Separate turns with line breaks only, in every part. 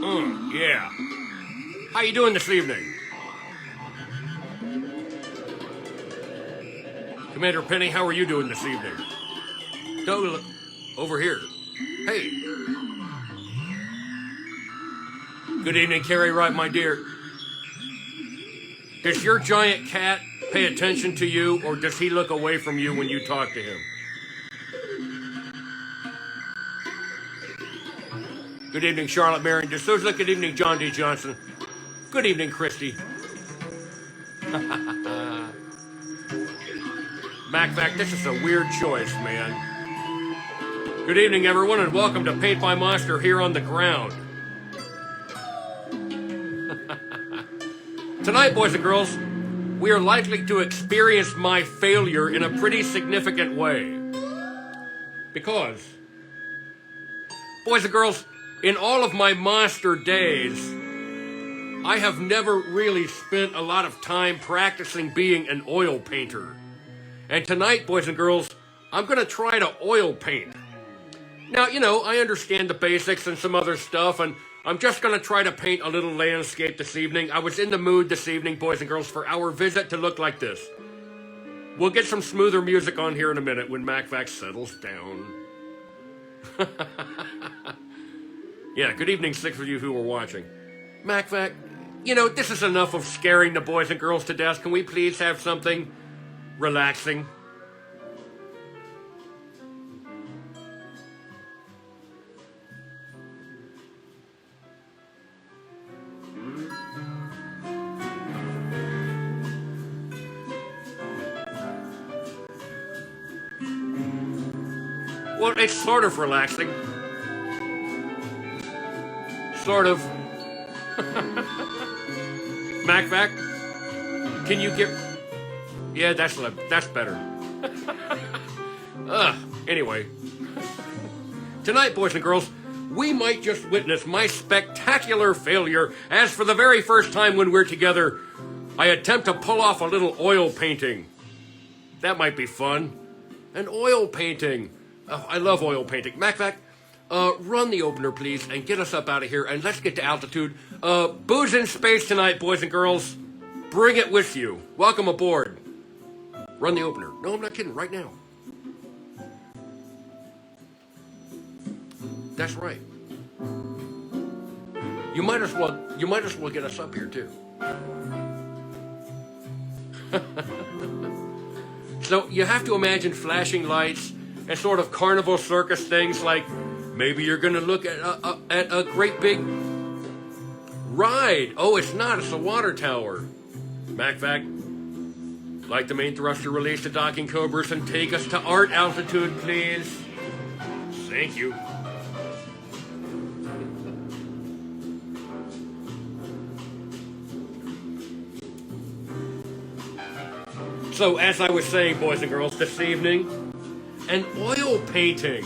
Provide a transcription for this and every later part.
Yeah. How you doing this evening? Commander Penny, how are you doing this evening? Don't over here. Hey. Good evening, Carrie Wright, my dear. Does your giant cat pay attention to you, or does he look away from you when you talk to him? Good evening, Charlotte Marion D'Souza. Good evening, John D. Johnson. Good evening, Christy. MacVac, this is a weird choice, man. Good evening, everyone, and welcome to Paint by Monster here on the ground. Tonight, boys and girls, we are likely to experience my failure in a pretty significant way. Because, boys and girls, in all of my monster days, I have never really spent a lot of time practicing being an oil painter. And tonight, boys and girls, I'm going to try to oil paint. Now, you know, I understand the basics and some other stuff, and I'm just going to try to paint a little landscape this evening. I was in the mood this evening, boys and girls, for our visit to look like this. We'll get some smoother music on here in a minute when MacVac settles down. Yeah, good evening, six of you who are watching. MacVac, you know, this is enough of scaring the boys and girls to death. Can we please have something relaxing? Well, it's sort of relaxing. Sort of. MacVac, can you get... Yeah, that's better. Anyway. Tonight, boys and girls, we might just witness my spectacular failure as for the very first time when we're together, I attempt to pull off a little oil painting. That might be fun. An oil painting. Oh, I love oil painting. MacVac, run the opener, please, and get us up out of here, and let's get to altitude. Booze in space tonight, boys and girls. Bring it with you. Welcome aboard. Run the opener. No, I'm not kidding. Right now. That's right. You might as well get us up here too. So you have to imagine flashing lights and sort of carnival circus things, like maybe you're going to look at a great big ride. Oh, it's not. It's a water tower. MacVac, like the main thruster, release the docking cobras and take us to art altitude, please. Thank you. So, as I was saying, boys and girls, this evening, an oil painting.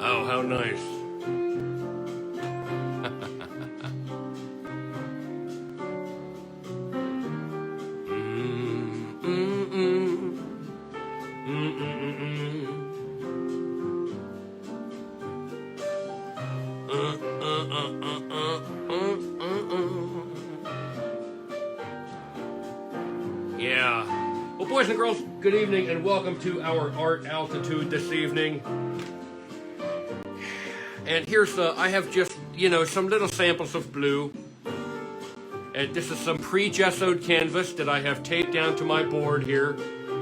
Oh, how nice. Yeah. Well, boys and girls, good evening and welcome to our art altitude this evening. And here's I have just, some little samples of blue. And this is some pre-gessoed canvas that I have taped down to my board here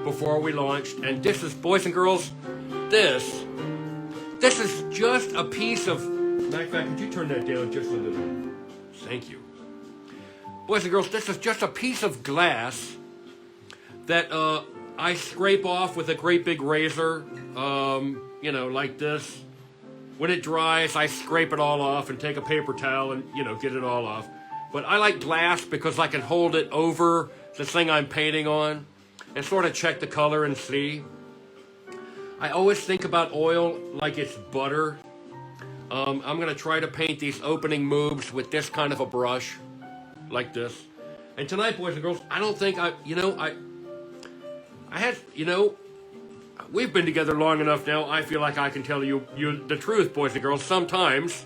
before we launched. And this is, boys and girls, this is just a piece of... Matter of fact, could you turn that down just a little? Thank you. Boys and girls, this is just a piece of glass that I scrape off with a great big razor, you know, like this. When it dries, I scrape it all off and take a paper towel and, you know, get it all off. But I like glass because I can hold it over the thing I'm painting on and sort of check the color and see. I always think about oil like it's butter. I'm going to try to paint these opening moves with this kind of a brush, like this. And tonight, boys and girls, I don't think I had, you know, we've been together long enough now, I feel like I can tell you the truth, boys and girls. Sometimes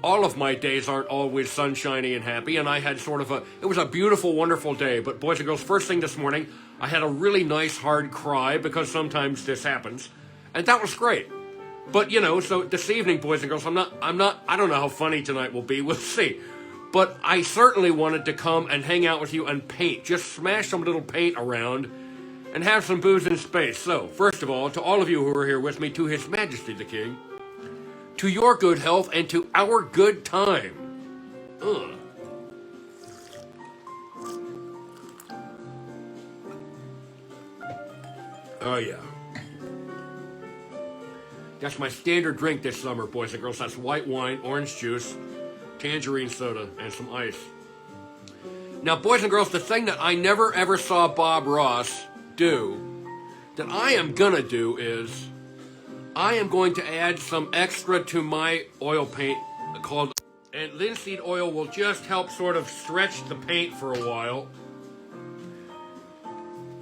all of my days aren't always sunshiny and happy, and I had it was a beautiful, wonderful day. But boys and girls, first thing this morning, I had a really nice hard cry because sometimes this happens, and that was great. But, you know, so this evening, boys and girls, I don't know how funny tonight will be, we'll see. But I certainly wanted to come and hang out with you and paint, just smash some little paint around and have some booze in space. So, first of all, to all of you who are here with me, to His Majesty the King, to your good health and to our good time. Ugh. Oh, yeah. That's my standard drink this summer, boys and girls. That's white wine, orange juice, tangerine soda, and some ice. Now, boys and girls, the thing that I never ever saw Bob Ross do, that I am gonna do is, I am going to add some extra to my oil paint called, and linseed oil will just help sort of stretch the paint for a while.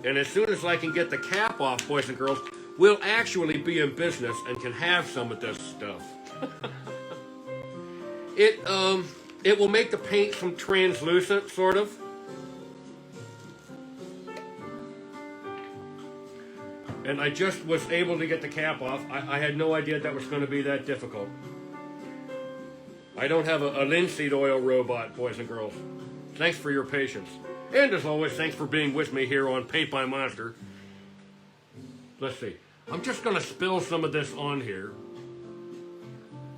And as soon as I can get the cap off, boys and girls, we'll actually be in business and can have some of this stuff. It will make the paint some translucent, sort of. And I just was able to get the cap off. I had no idea that was going to be that difficult. I don't have a linseed oil robot, boys and girls. Thanks for your patience. And as always, thanks for being with me here on Paint by Monster. Let's see. I'm just going to spill some of this on here.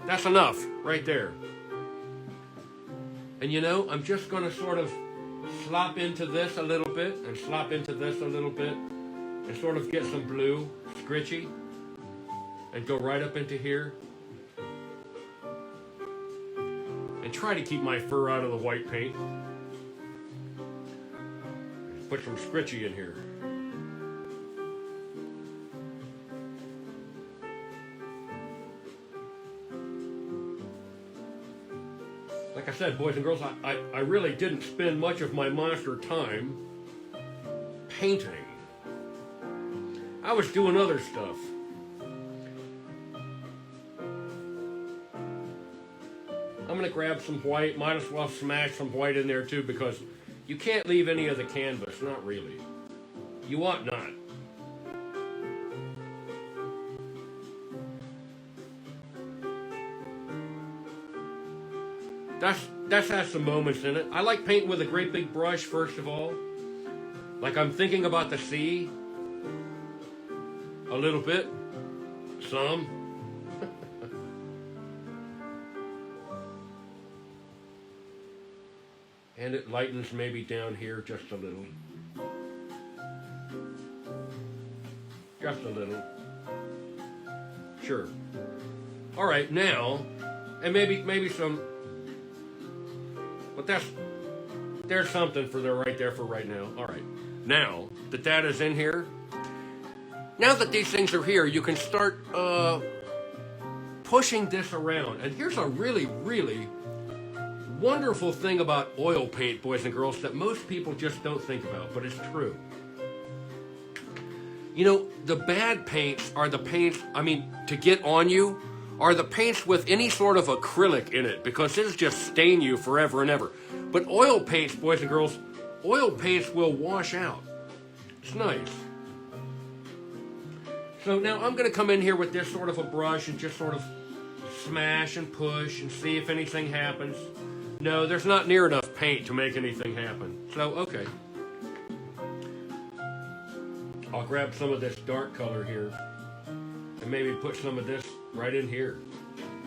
That's enough, right there. And you know, I'm just going to sort of slop into this a little bit, and slop into this a little bit, and sort of get some blue, scritchy, and go right up into here. And try to keep my fur out of the white paint. Put some scritchy in here. Like I said, boys and girls, I really didn't spend much of my monster time painting. I was doing other stuff. I'm going to grab some white. Might as well smash some white in there too, because you can't leave any of the canvas. Not really. You ought not. That has some moments in it. I like painting with a great big brush, first of all. Like I'm thinking about the sea. A little bit. Some. And it lightens maybe down here just a little. Just a little. Sure. All right, now, and maybe some. But there's something for there right there for right now. All right. Now that is in here, now that these things are here, you can start pushing this around. And here's a really, really wonderful thing about oil paint, boys and girls, that most people just don't think about, but it's true. You know, the bad paints are the paints, to get on you, are the paints with any sort of acrylic in it, because it'll just stain you forever and ever. But oil paints, boys and girls, oil paints will wash out. It's nice. So now I'm going to come in here with this sort of a brush and just sort of smash and push and see if anything happens. No, there's not near enough paint to make anything happen. So, okay. I'll grab some of this dark color here and maybe put some of this right in here.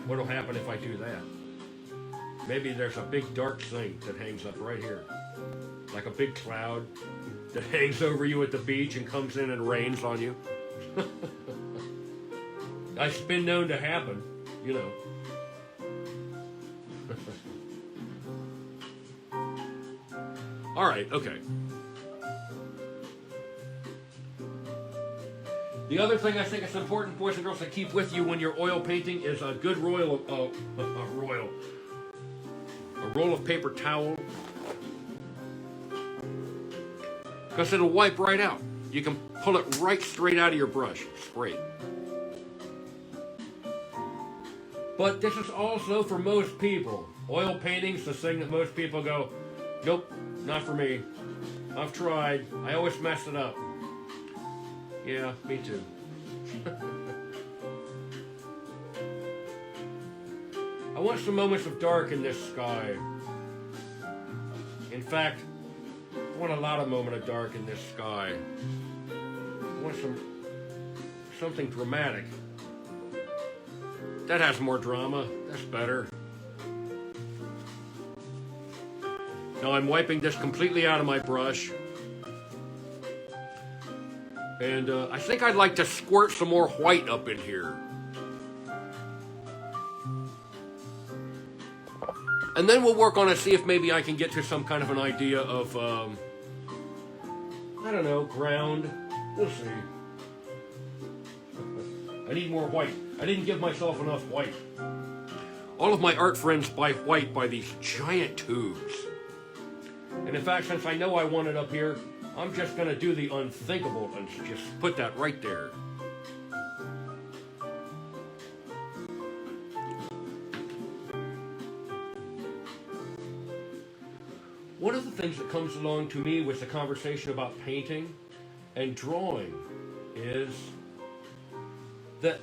What'll happen if I do that? Maybe there's a big dark thing that hangs up right here. Like a big cloud that hangs over you at the beach and comes in and rains on you. That's been known to happen, you know. All right, okay. The other thing I think is important, boys and girls, to keep with you when you're oil painting is a good roll of paper towel, because it'll wipe right out. You can pull it right straight out of your brush. It's great. But this is also for most people. Oil painting's the thing that most people go, nope, not for me. I've tried. I always mess it up. Yeah, me too. I want some moments of dark in this sky. In fact, I want a lot of moment of dark in this sky. I want something dramatic. That has more drama. That's better. Now I'm wiping this completely out of my brush. And I think I'd like to squirt some more white up in here. And then we'll work on it, see if maybe I can get to some kind of an idea of, I don't know, ground. We'll see. I need more white. I didn't give myself enough white. All of my art friends buy white by these giant tubes. And in fact, since I know I want it up here, I'm just going to do the unthinkable and just put that right there. One of the things that comes along to me with the conversation about painting and drawing is that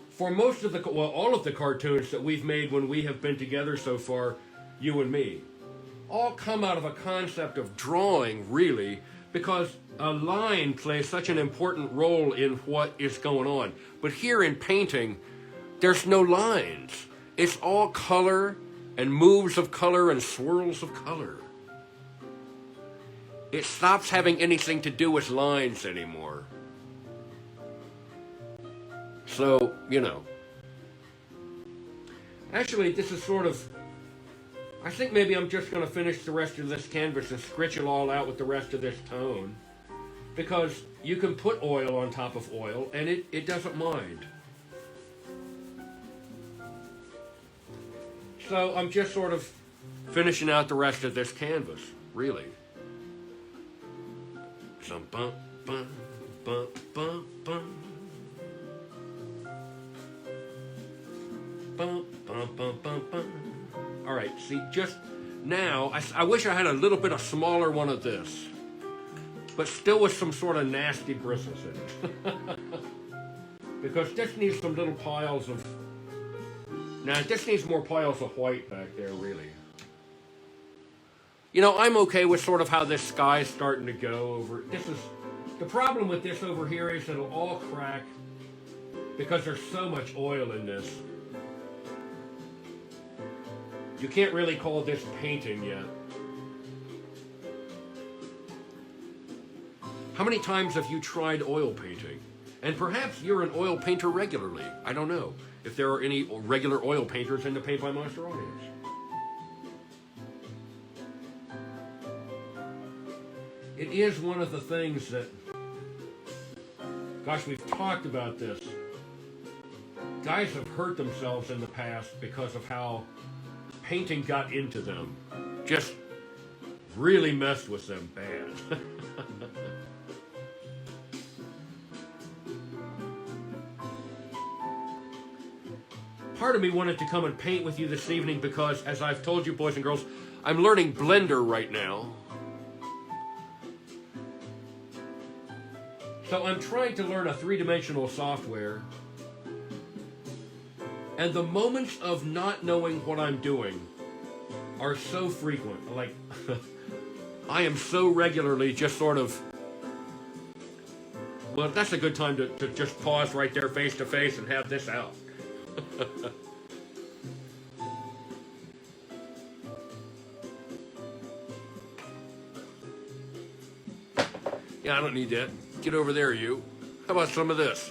for most of the, well, all of the cartoons that we've made when we have been together so far, you and me, all come out of a concept of drawing, really, because a line plays such an important role in what is going on. But here in painting, there's no lines. It's all color and moves of color and swirls of color. It stops having anything to do with lines anymore. So, you know. Actually, this is sort of, I think maybe I'm just going to finish the rest of this canvas and scritch it all out with the rest of this tone. Because you can put oil on top of oil and it doesn't mind. So I'm just sort of finishing out the rest of this canvas, really. Some bum, bum, bum, bum, bum. Bum, bum, bum, bum, bum. All right, see, just now, I wish I had a little bit of smaller one of this, but still with some sort of nasty bristles in it. Because this needs some little piles of, now this needs more piles of white back there, really. You know, I'm okay with sort of how this sky is starting to go over. This is, the problem with this over here is it'll all crack because there's so much oil in this. You can't really call this painting yet. How many times have you tried oil painting? And perhaps you're an oil painter regularly. I don't know if there are any regular oil painters in the Paint by Monster audience. It is one of the things that, gosh, we've talked about this. Guys have hurt themselves in the past because of how painting got into them. Just really messed with them bad. Part of me wanted to come and paint with you this evening because, as I've told you, boys and girls, I'm learning Blender right now. So I'm trying to learn a three-dimensional software. And the moments of not knowing what I'm doing are so frequent. Like, I am so regularly just sort of Well, that's a good time to just pause right there face to face and have this out. Yeah, I don't need that. Get over there, you. How about some of this?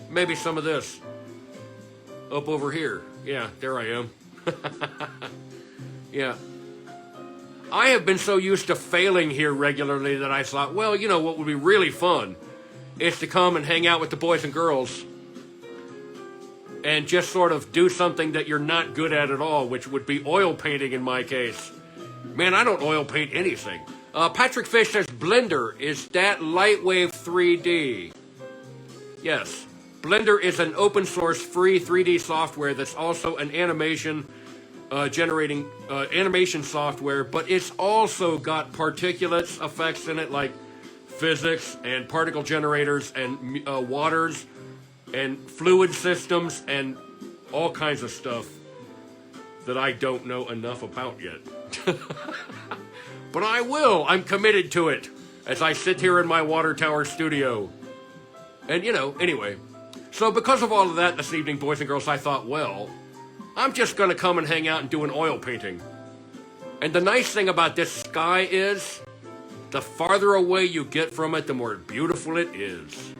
Maybe some of this. Up over here. Yeah, there I am. Yeah. I have been so used to failing here regularly that I thought, well, you know what would be really fun is to come and hang out with the boys and girls and just sort of do something that you're not good at all, which would be oil painting in my case. Man, I don't oil paint anything. Patrick Fish says, Blender, is that Lightwave 3D? Yes. Blender is an open source free 3D software that's also an animation generating animation software, but it's also got particulates effects in it like physics and particle generators and waters and fluid systems and all kinds of stuff that I don't know enough about yet. But I will. I'm committed to it as I sit here in my water tower studio. And, you know, anyway. So because of all of that this evening, boys and girls, I thought, well, I'm just going to come and hang out and do an oil painting. And the nice thing about this sky is, the farther away you get from it, the more beautiful it is.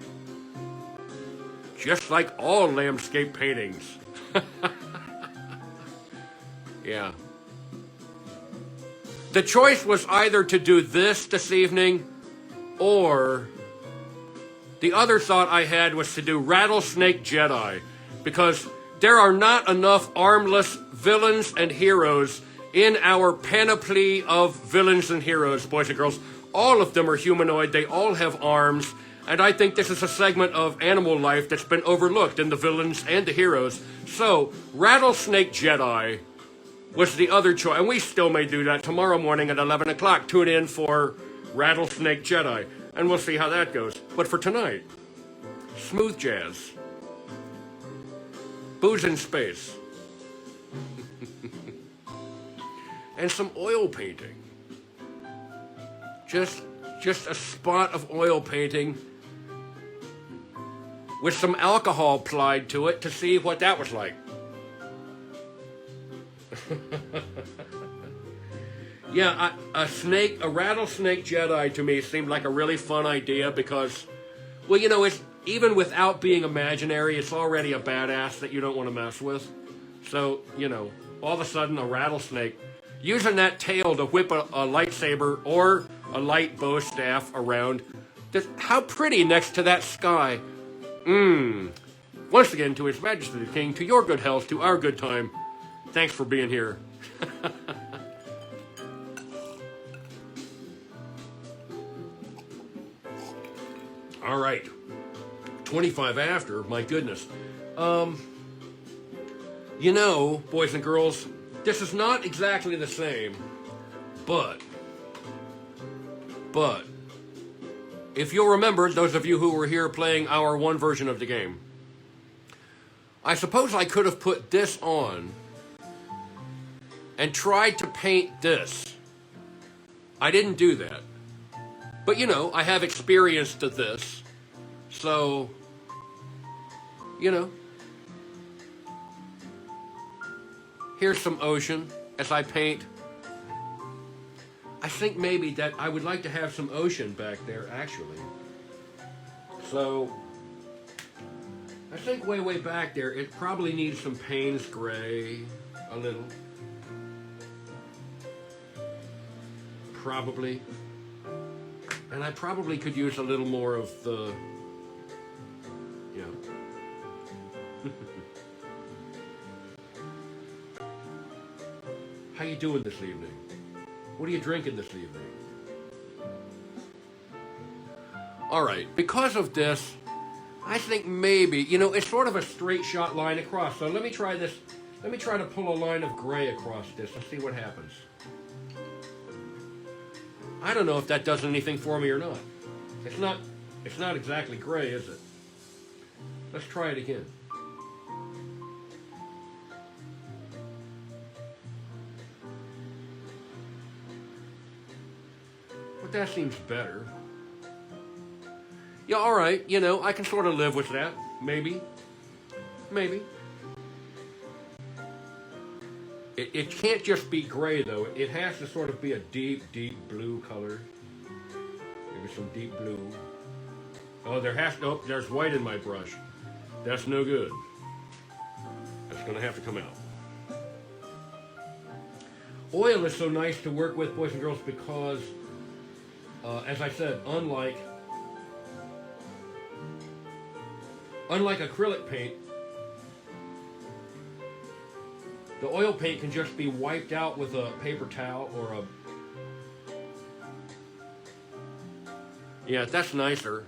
Just like all landscape paintings. Yeah. The choice was either to do this evening, or the other thought I had was to do Rattlesnake Jedi, because there are not enough armless villains and heroes in our panoply of villains and heroes, boys and girls. All of them are humanoid, they all have arms, and I think this is a segment of animal life that's been overlooked in the villains and the heroes. So, Rattlesnake Jedi was the other choice, and we still may do that tomorrow morning at 11 o'clock. Tune in for Rattlesnake Jedi, and we'll see how that goes. But for tonight, smooth jazz, booze in space, and some oil painting. Just a spot of oil painting with some alcohol applied to it to see what that was like. Yeah, a Rattlesnake Jedi to me seemed like a really fun idea because, well, you know, it's even without being imaginary, it's already a badass that you don't want to mess with. So, you know, all of a sudden a rattlesnake using that tail to whip a lightsaber or a light bow staff around. Just how pretty next to that sky. Once again, to His Majesty the King, to your good health, to our good time. Thanks for being here. All right. 25 after, my goodness. You know, boys and girls, this is not exactly the same, but, if you'll remember, those of you who were here playing our one version of the game, I suppose I could have put this on and tried to paint this. I didn't do that. But, you know, I have experience to this. So, you know, here's some ocean as I paint. I think maybe that I would like to have some ocean back there, actually. So, I think way back there, it probably needs some Payne's Gray, a little. Probably. And I probably could use a little more of the, you know. How you doing this evening? What are you drinking this evening? All right, because of this, I think maybe, you know, it's sort of a straight shot line across. So let me try this. Let me try to pull a line of gray across this and see what happens. I don't know if that does anything for me or not. It's not exactly gray, is it? Let's try it again. But that seems better. Yeah, all right, you know, I can sort of live with that. Maybe. Maybe. It can't just be gray, though. It has to sort of be a deep, deep blue color. Maybe some deep blue. Oh, nope, there's white in my brush. That's no good. That's going to have to come out. Oil is so nice to work with, boys and girls, because, as I said, unlike acrylic paint, the oil paint can just be wiped out with a paper towel or a... Yeah, that's nicer.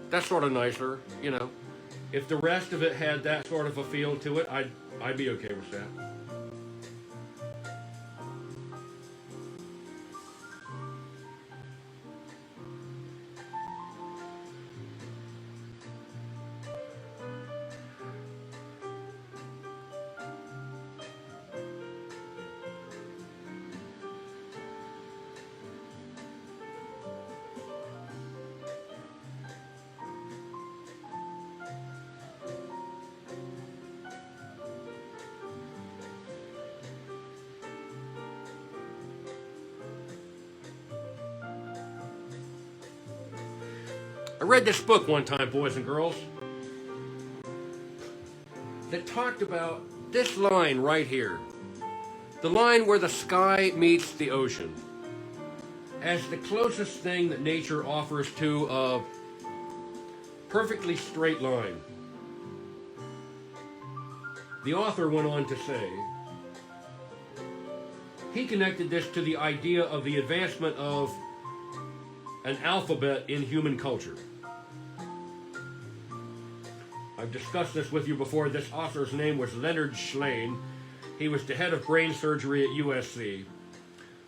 That's sort of nicer, you know. If the rest of it had that sort of a feel to it, I'd be okay with that. I read this book one time, boys and girls, that talked about this line right here. The line where the sky meets the ocean as the closest thing that nature offers to a perfectly straight line. The author went on to say, he connected this to the idea of the advancement of an alphabet in human culture. I've discussed this with you before. This author's name was Leonard Shlain. He was the head of brain surgery at USC.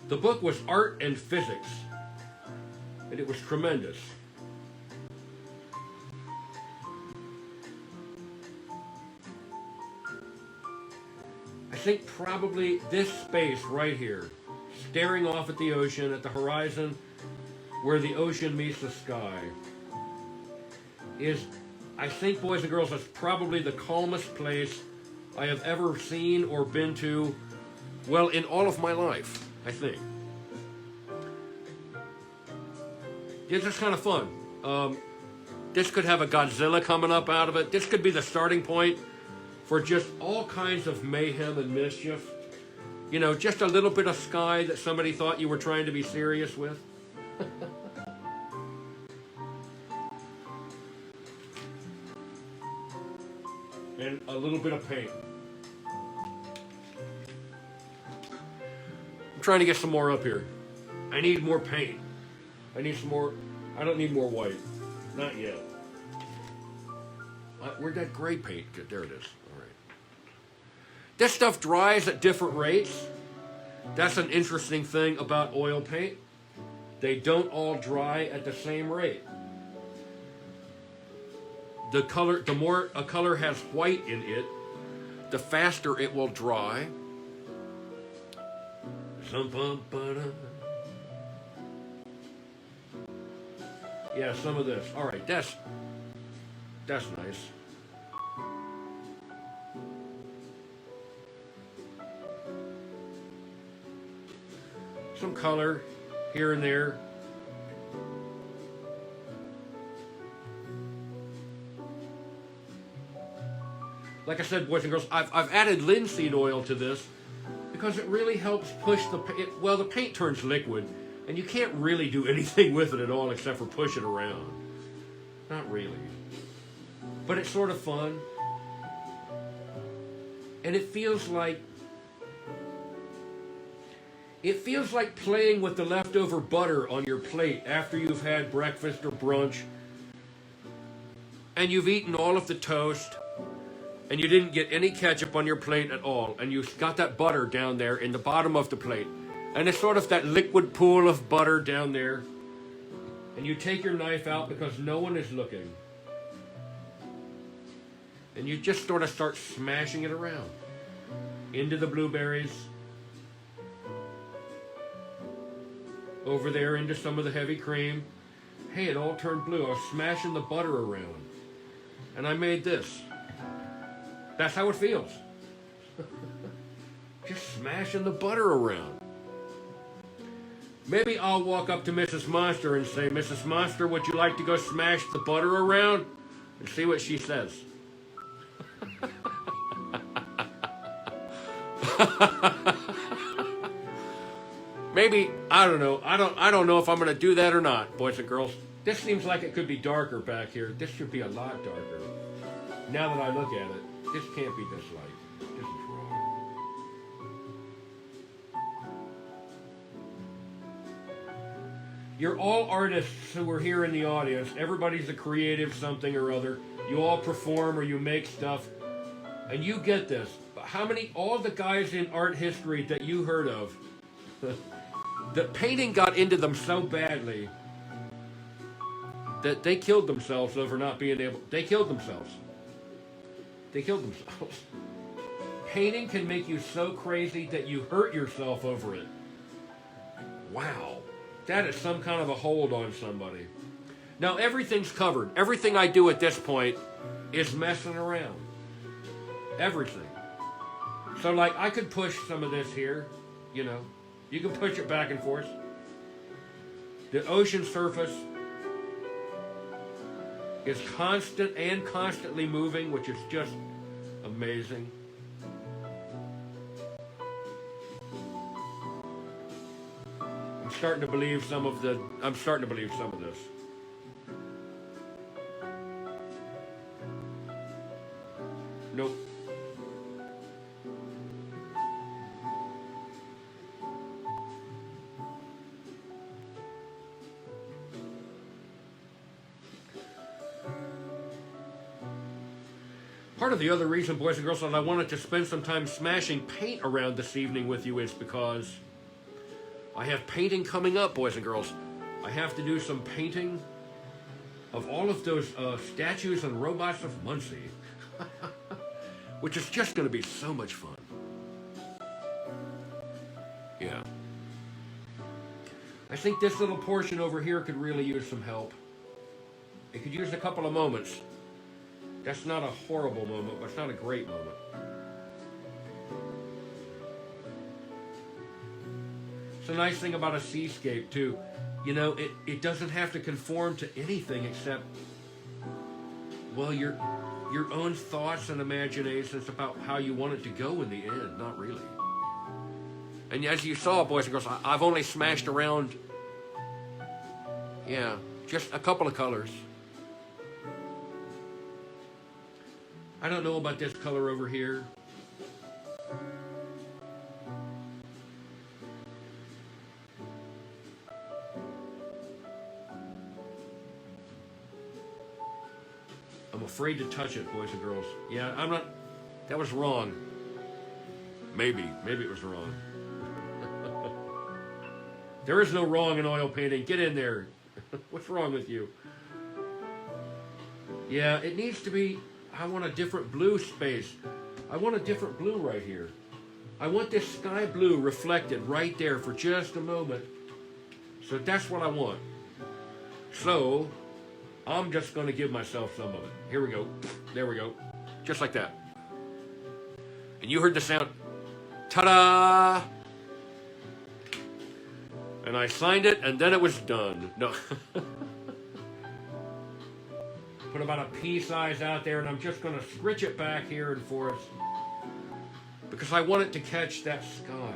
The book was Art and Physics, and it was tremendous. I think probably this space right here, staring off at the ocean, at the horizon, where the ocean meets the sky, is, I think, boys and girls, that's probably the calmest place I have ever seen or been to, well, in all of my life, I think. It's just kind of fun. This could have a Godzilla coming up out of it. This could be the starting point for just all kinds of mayhem and mischief. You know, just a little bit of sky that somebody thought you were trying to be serious with. And a little bit of paint. I'm trying to get some more up here. I need more paint. I need some more. I don't need more white. Not yet. Where'd that gray paint get? There it is. All right. This stuff dries at different rates. That's an interesting thing about oil paint. They don't all dry at the same rate. The more a color has white in it, the faster it will dry. Yeah, some of this. All right, that's nice. Some color here and there. Like I said, boys and girls, I've added linseed oil to this because it really helps push the paint. Well, the paint turns liquid, and you can't really do anything with it at all except for push it around. Not really. But it's sort of fun. And it feels like playing with the leftover butter on your plate after you've had breakfast or brunch, and you've eaten all of the toast, and you didn't get any ketchup on your plate at all, and you've got that butter down there in the bottom of the plate, and it's sort of that liquid pool of butter down there, and you take your knife out because no one is looking, and you just sort of start smashing it around into the blueberries, over there into some of the heavy cream, Hey, it all turned blue. I was smashing the butter around. And I made this. That's how it feels. Just smashing the butter around. Maybe I'll walk up to Mrs. Monster and say, Mrs. Monster, would you like to go smash the butter around? And see what she says. Maybe, I don't know. I don't know if I'm going to do that or not, boys and girls. This seems like it could be darker back here. This should be a lot darker. Now that I look at it, this can't be this light. This is wrong. You're all artists who are here in the audience. Everybody's a creative something or other. You all perform or you make stuff. And you get this. How many, all the guys in art history that you heard of, the painting got into them so badly that they killed themselves over not being able, they killed themselves. They killed themselves. Painting can make you so crazy that you hurt yourself over it. Wow. That is some kind of a hold on somebody. Now everything's covered. Everything I do at this point is messing around. Everything. So like I could push some of this here, you know. You can push it back and forth. The ocean surface is constant and constantly moving, which is just amazing. I'm starting to believe some of this. Nope. Part of the other reason, boys and girls, that I wanted to spend some time smashing paint around this evening with you is because I have painting coming up, boys and girls. I have to do some painting of all of those statues and robots of Muncie, which is just going to be so much fun. Yeah. I think this little portion over here could really use some help. It could use a couple of moments. That's not a horrible moment, but it's not a great moment. It's a nice thing about a seascape, too. You know, it doesn't have to conform to anything except, well, your own thoughts and imaginations about how you want it to go in the end, not really. And as you saw, boys and girls, I've only smashed around, yeah, just a couple of colors. I don't know about this color over here. I'm afraid to touch it, boys and girls. Yeah, I'm not, that was wrong. Maybe it was wrong. There is no wrong in oil painting. Get in there. What's wrong with you? Yeah, it needs to be, I want a different blue space. I want a different blue right here. I want this sky blue reflected right there for just a moment. So that's what I want. So I'm just going to give myself some of it. Here we go. There we go. Just like that. And you heard the sound. Ta-da! And I signed it, and then it was done. No. Put about a pea size out there, and I'm just going to scritch it back here and forth because I want it to catch that sky.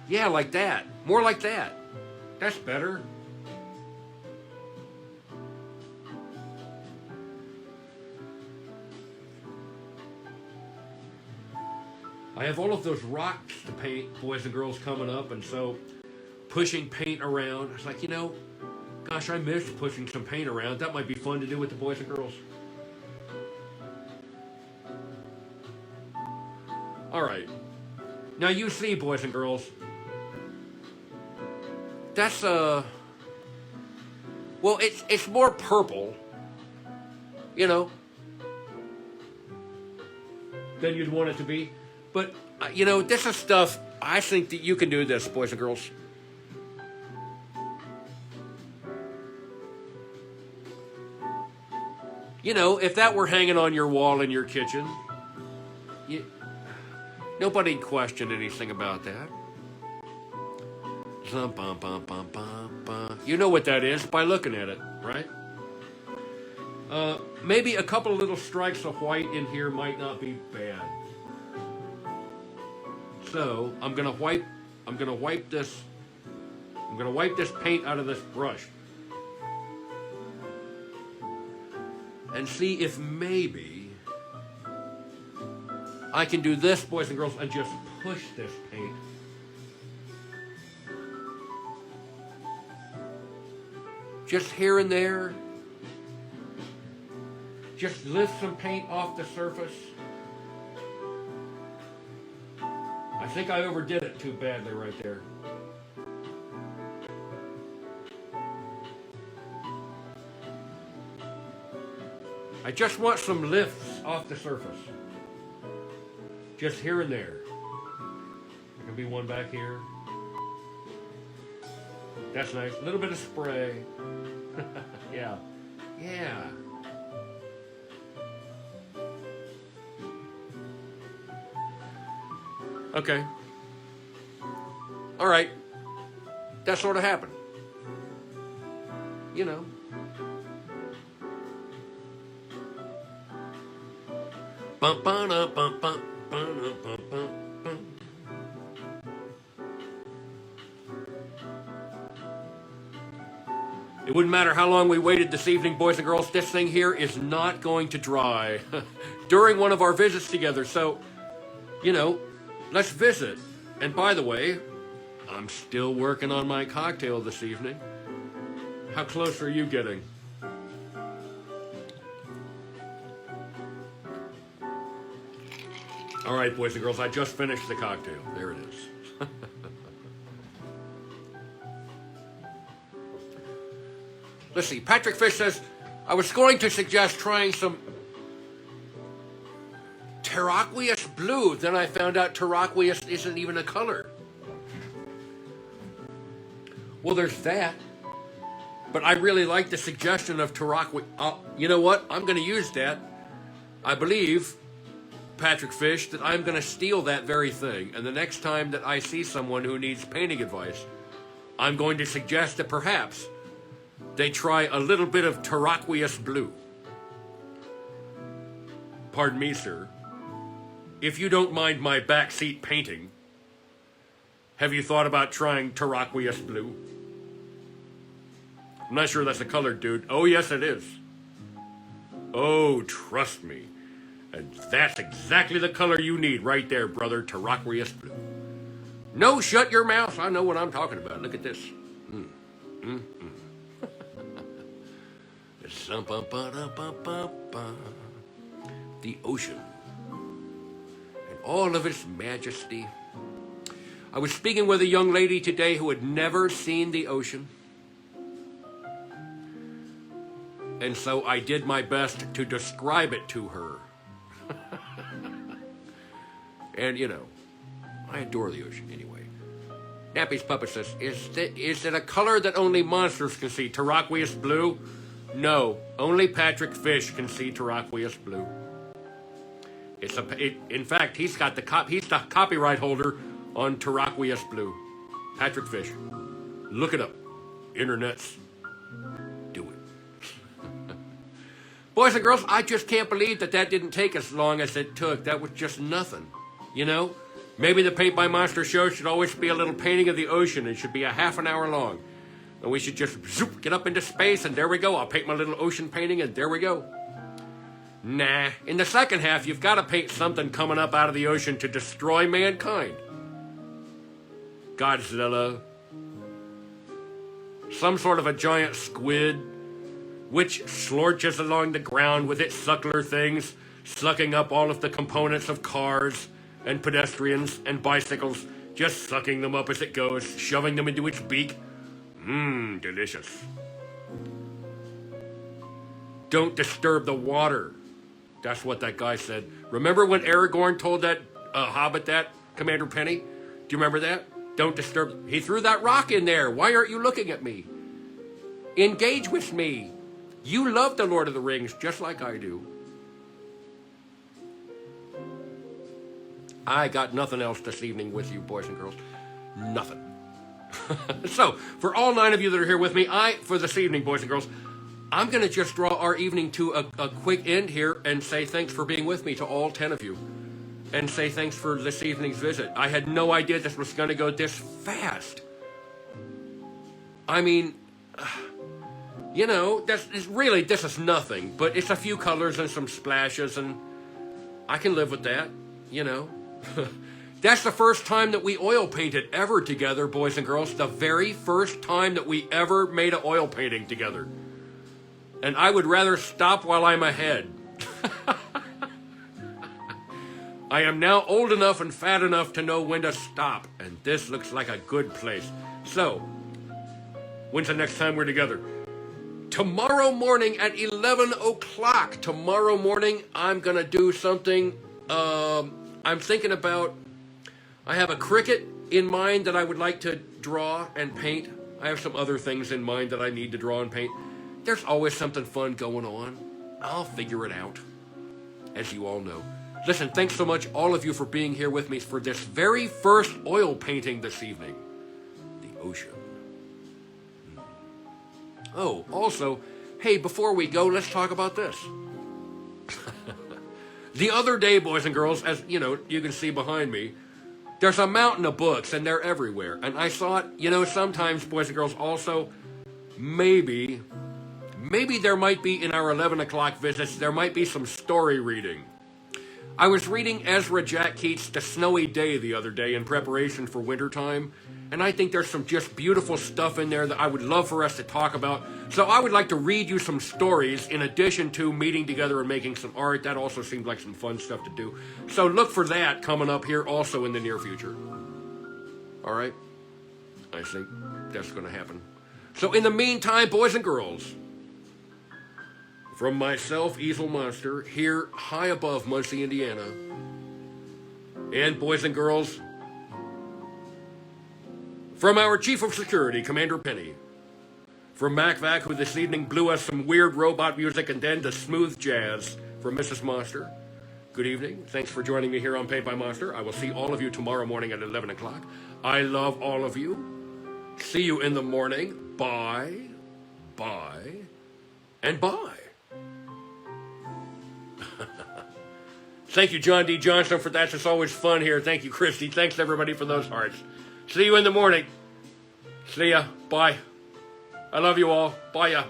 Yeah, like that. More like that. That's better. I have all of those rocks to paint, boys and girls, coming up, and so pushing paint around. It's like, you know, gosh, I miss pushing some paint around. That might be fun to do with the boys and girls. All right. Now you see, boys and girls, that's well, it's more purple, you know, than you'd want it to be. But, you know, this is stuff, I think that you can do this, boys and girls. You know, if that were hanging on your wall in your kitchen, nobody'd question anything about that. You know what that is by looking at it, right? Maybe a couple of little strikes of white in here might not be bad. So I'm gonna wipe this paint out of this brush and see if maybe I can do this, boys and girls, and just push this paint just here and there. Just lift some paint off the surface. I think I overdid it too badly right there. I just want some lifts off the surface. Just here and there. There can be one back here. That's nice. A little bit of spray. Yeah. Yeah. Okay. All right. That sort of happened. You know. Bum, bum, bum, bum, bum, bum, bum, bum. It wouldn't matter how long we waited this evening, boys and girls. This thing here is not going to dry during one of our visits together. So, you know, let's visit. And by the way, I'm still working on my cocktail this evening. How close are you getting? All right, boys and girls, I just finished the cocktail. There it is. Let's see. Patrick Fish says, I was going to suggest trying some turquoise blue. Then I found out turquoise isn't even a color. Well, there's that. But I really like the suggestion of turquoise. You know what? I'm going to use that. I believe, Patrick Fish, that I'm going to steal that very thing. And the next time that I see someone who needs painting advice, I'm going to suggest that perhaps they try a little bit of turquoise blue. Pardon me, sir. If you don't mind my backseat painting, have you thought about trying turquoise blue? I'm not sure that's a color, dude. Oh, yes, it is. Oh, trust me. And that's exactly the color you need right there, brother. Turquoise blue. No, shut your mouth. I know what I'm talking about. Look at this. The ocean and all of its majesty. I was speaking with a young lady today who had never seen the ocean. And so I did my best to describe it to her. And, you know, I adore the ocean anyway. Nappy's Puppet says, is it a color that only monsters can see? Turquoise blue? No, only Patrick Fish can see turquoise blue. In fact, he's the copyright holder on turquoise blue. Patrick Fish. Look it up. Internets. Do it. Boys and girls, I just can't believe that didn't take as long as it took. That was just nothing. You know? Maybe the Paint by Monster show should always be a little painting of the ocean. It should be a half an hour long. And we should just zoop, get up into space, and there we go. I'll paint my little ocean painting, and there we go. Nah. In the second half, you've got to paint something coming up out of the ocean to destroy mankind. Godzilla. Some sort of a giant squid, which slorches along the ground with its suckler things, sucking up all of the components of cars and pedestrians and bicycles, just sucking them up as it goes, shoving them into its beak. Delicious. Don't disturb the water. That's what that guy said. Remember when Aragorn told that Hobbit that, Commander Penny? Do you remember that? Don't disturb. He threw that rock in there. Why aren't you looking at me? Engage with me. You love the Lord of the Rings just like I do. I got nothing else this evening with you, boys and girls. Nothing. So, for all 9 of you that are here with me, for this evening, boys and girls, I'm going to just draw our evening to a quick end here and say thanks for being with me to all 10 of you. And say thanks for this evening's visit. I had no idea this was going to go this fast. I mean, you know, this is nothing, but it's a few colors and some splashes, and I can live with that, you know. That's the first time that we oil painted ever together, boys and girls. The very first time that we ever made an oil painting together. And I would rather stop while I'm ahead. I am now old enough and fat enough to know when to stop, and this looks like a good place. So, when's the next time we're together? Tomorrow morning at 11 o'clock. Tomorrow morning, I'm going to do something. I'm thinking about, I have a cricket in mind that I would like to draw and paint. I have some other things in mind that I need to draw and paint. There's always something fun going on. I'll figure it out, as you all know. Listen, thanks so much, all of you, for being here with me for this very first oil painting this evening. The ocean. Oh, also, hey, before we go, let's talk about this. The other day, boys and girls, as you know, you can see behind me, there's a mountain of books, and they're everywhere. And I thought, you know, sometimes, boys and girls, also, maybe there might be, in our 11 o'clock visits, there might be some story reading. I was reading Ezra Jack Keats' The Snowy Day the other day in preparation for wintertime, and I think there's some just beautiful stuff in there that I would love for us to talk about. So I would like to read you some stories in addition to meeting together and making some art. That also seemed like some fun stuff to do. So look for that coming up here also in the near future. All right? I think that's going to happen. So in the meantime, boys and girls, from myself, Easel Monster, here high above Muncie, Indiana, and boys and girls, from our Chief of Security, Commander Penny, from MacVac, who this evening blew us some weird robot music and then the smooth jazz from Mrs. Monster, good evening. Thanks for joining me here on Paint by Monster. I will see all of you tomorrow morning at 11 o'clock. I love all of you. See you in the morning. Bye, and bye. Thank you, John D. Johnson, for that. It's always fun here. Thank you, Christy. Thanks, everybody, for those hearts. See you in the morning. See ya. Bye. I love you all. Bye ya.